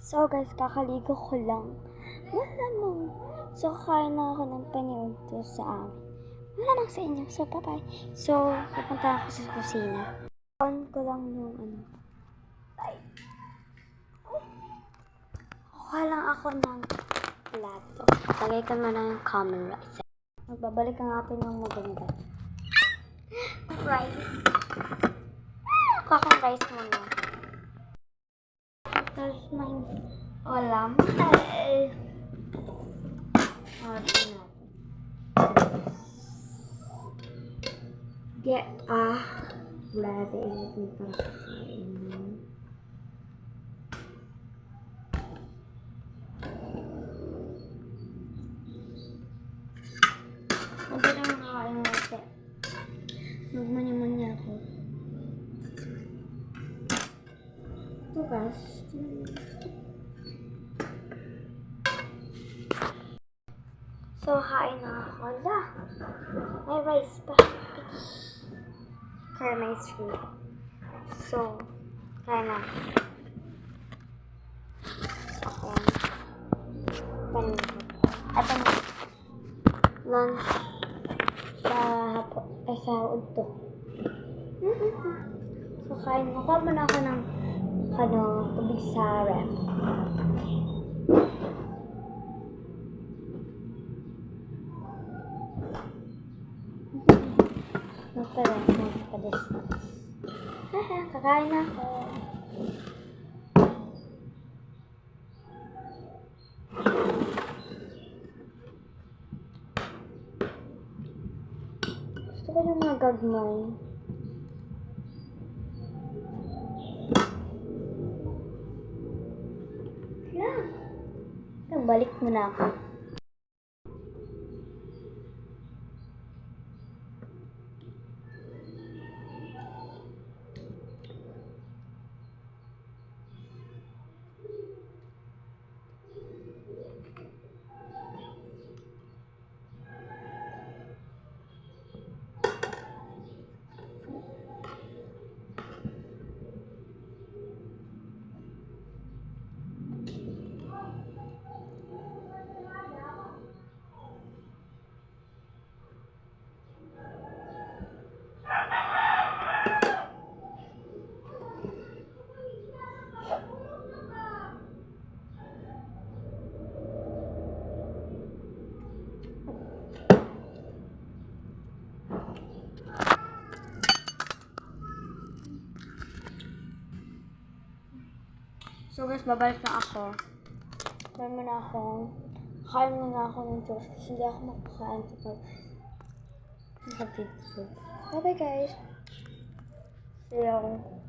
So guys, kakaligo ko lang. Wala mo. So kakain na ako ng paniudto sa amin. Wala lang sa inyo. So bye-bye. So, pupunta ako sa kusina. On ko lang yung ay. Kuha lang ako ng plato. Lagay ko na lang yung camera. Magbabalik ang atin yung maganda. Rice. Kuha kong rice muna. Tapos may ulam. Ay. Order natin. Get ready natin para kakain. Hindi lang nakakain natin. Magmanya-manya ako. Ito guys. So, kain na ako. Wala. May rice pa. Caramelized food. So, kain na. So, ito na. Lunch sa udto. So, kain mo. Kuha muna ako ng tubig sa ref. Kakain na ako. Gusto ko yung mga gagmay. Balik muna ako. So guys, babalik na ako. Kain muna ako ng Diyos kasi hindi ako makakain kapag naka-video. Bye bye guys. See you.